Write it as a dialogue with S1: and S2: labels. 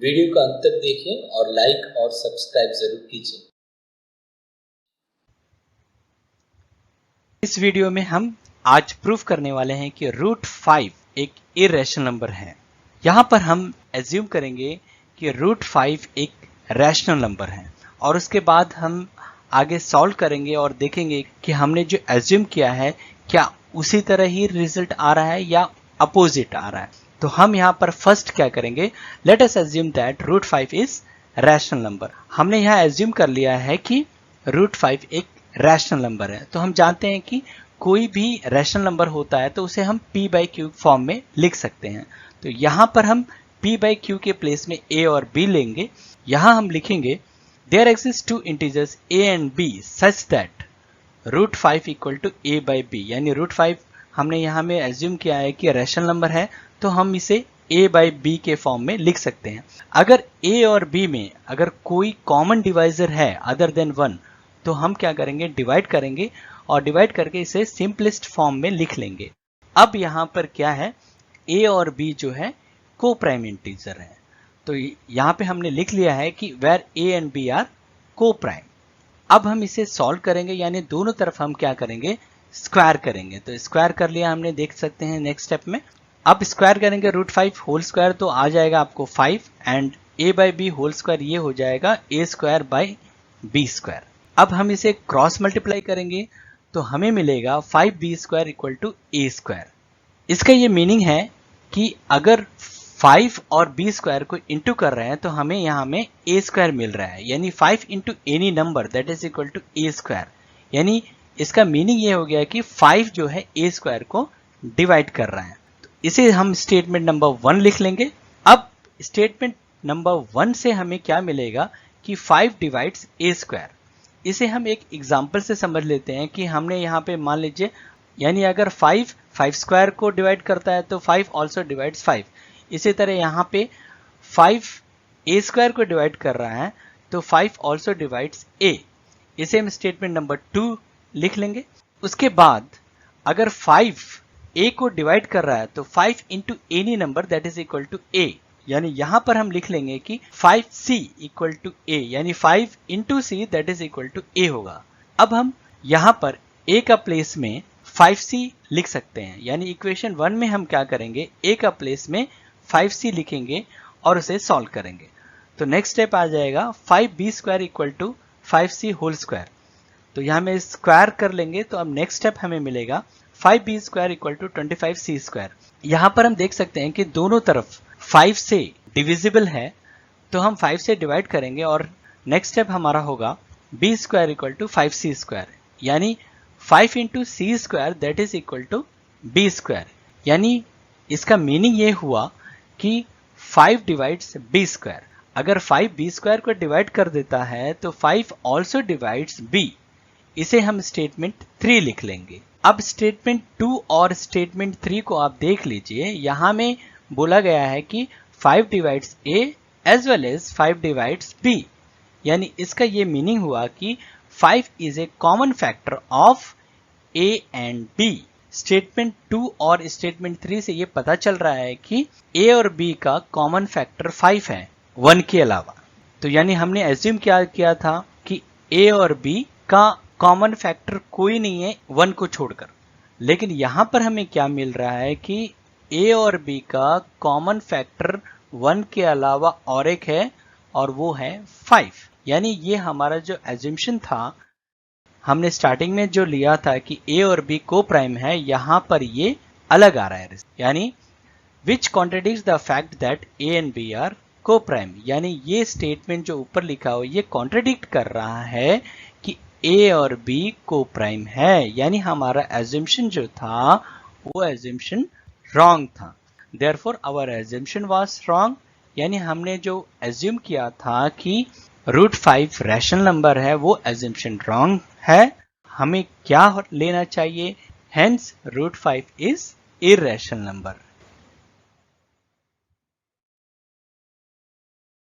S1: Video का अंत तक देखें और लाइक और सब्सक्राइब जरूर कीजिए।
S2: इस वीडियो में हम आज प्रूफ करने वाले हैं कि रूट 5 एक इरेशनल नंबर है। यहाँ पर हम एज्यूम करेंगे कि रूट 5 एक रैशनल नंबर है और उसके बाद हम आगे सॉल्व करेंगे और देखेंगे कि हमने जो एज्यूम किया है क्या उसी तरह ही रिजल्ट आ रहा है या अपोजिट आ रहा है। तो हम यहाँ पर फर्स्ट क्या करेंगे, let us assume that root 5 is rational number. हमने यहाँ एज्यूम कर लिया है कि रूट 5 एक रैशनल नंबर है। तो हम जानते हैं कि कोई भी रैशनल नंबर होता है तो उसे हम p बाई क्यू फॉर्म में लिख सकते हैं। तो यहाँ पर हम p बाई क्यू के प्लेस में a और b लेंगे। यहाँ हम लिखेंगे there exist two integers a and b such that root 5 equal to a by b, यानी रूट 5 हमने यहाँ में एज्यूम किया है कि रैशनल नंबर है तो हम इसे a बाई b के फॉर्म में लिख सकते हैं। अगर a और b में अगर कोई कॉमन डिवाइजर है अदर देन 1 तो हम क्या करेंगे, डिवाइड करेंगे और डिवाइड करके इसे सिंपलेस्ट फॉर्म में लिख लेंगे। अब यहाँ पर क्या है, a और b जो है को प्राइम इंटीजर है। तो यहाँ पे हमने लिख लिया है कि where a and b are coprime. अब हम इसे सॉल्व करेंगे, यानी दोनों तरफ हम क्या करेंगे, स्क्वायर करेंगे। तो स्क्वायर कर लिया हमने, देख सकते हैं नेक्स्ट स्टेप में। अब स्क्वायर करेंगे रूट 5 होल स्क्वायर तो आ जाएगा आपको 5 and a by b whole square ये हो जाएगा a square by b square. अब हम इसे क्रॉस मल्टीप्लाई करेंगे तो हमें मिलेगा 5b square equal to a square. इसका ये मीनिंग है कि अगर 5 और b स्क्वायर को इंटू कर रहे हैं तो हमें यहाँ में a स्क्वायर मिल रहा है, यानी 5 into any number that is equal to a square. यानी इसका मीनिंग ये हो गया कि 5 जो है a स्क्वायर को डिवाइड कर रहा है। तो इसे हम स्टेटमेंट नंबर 1 लिख लेंगे। अब स्टेटमेंट नंबर 1 से हमें क्या मिलेगा कि 5 डिवाइड्स a स्क्वायर। इसे हम एक एग्जाम्पल से समझ लेते हैं कि हमने यहाँ पे मान लीजिए, यानी अगर 5 स्क्वायर को डिवाइड करता है तो 5 ऑल्सो डिवाइड्स 5। इसी तरह यहाँ पे 5 a स्क्वायर को डिवाइड कर रहा है तो 5 ऑल्सो डिवाइड्स a। इसे हम स्टेटमेंट नंबर 2 लिख लेंगे। उसके बाद अगर 5 a को डिवाइड कर रहा है तो 5 into any number that is equal to a, यानी यहां पर हम लिख लेंगे कि 5c इक्वल टू a, यानी 5 into c that is equal to a होगा। अब हम यहां पर a का प्लेस में 5c लिख सकते हैं, यानी इक्वेशन 1 में हम क्या करेंगे, a का प्लेस में 5c लिखेंगे और उसे सॉल्व करेंगे। तो नेक्स्ट स्टेप आ जाएगा 5b square equal to 5c whole square. तो यहाँ में स्क्वायर कर लेंगे तो अब नेक्स्ट स्टेप हमें मिलेगा 5b square equal to 25c square. यहाँ पर हम देख सकते हैं कि दोनों तरफ 5 से डिविजिबल है तो हम 5 से डिवाइड करेंगे और नेक्स्ट स्टेप हमारा होगा b square equal to 5c square, यानी 5 into c square that is equal to b square. यानी इसका मीनिंग ये हुआ कि 5 डिवाइड्स b स्क्वायर। अगर 5 b स्क्वायर को डिवाइड कर देता है तो 5 ऑल्सो डिवाइड्स b। इसे हम स्टेटमेंट 3 लिख लेंगे। अब स्टेटमेंट 2 और स्टेटमेंट 3 को आप देख लीजिए। यहाँ में बोला गया है कि 5 divides a as well as 5 divides b, यानी इसका ये मीनिंग हुआ कि 5 is a common factor of a and b। Statement 2 और स्टेटमेंट 3 से ये पता चल रहा है कि a और b का कॉमन फैक्टर 5 है 1 के अलावा। तो यानी हमने एज्यूम क्या किया था कि a और b का कॉमन फैक्टर कोई नहीं है 1 को छोड़कर, लेकिन यहां पर हमें क्या मिल रहा है कि a और b का कॉमन फैक्टर 1 के अलावा और एक है और वो है 5। यानी ये हमारा जो एज्यूम्पशन था, हमने स्टार्टिंग में जो लिया था कि a और b को प्राइम है, यहां पर ये अलग आ रहा है, यानी which contradicts the fact that a and b are coprime. यानी ये स्टेटमेंट जो ऊपर लिखा हो ये कॉन्ट्रडिक्ट कर रहा है कि a और b को प्राइम है, यानी हमारा एज्यूम्पशन जो था वो एज्यूम्पशन रॉन्ग था। Therefore our assumption was wrong, यानी हमने जो एज्यूम किया था कि रूट 5 रैशनल नंबर है वो एज्यूम्पशन रॉन्ग है। हमें क्या लेना चाहिए, hence root 5 is irrational number.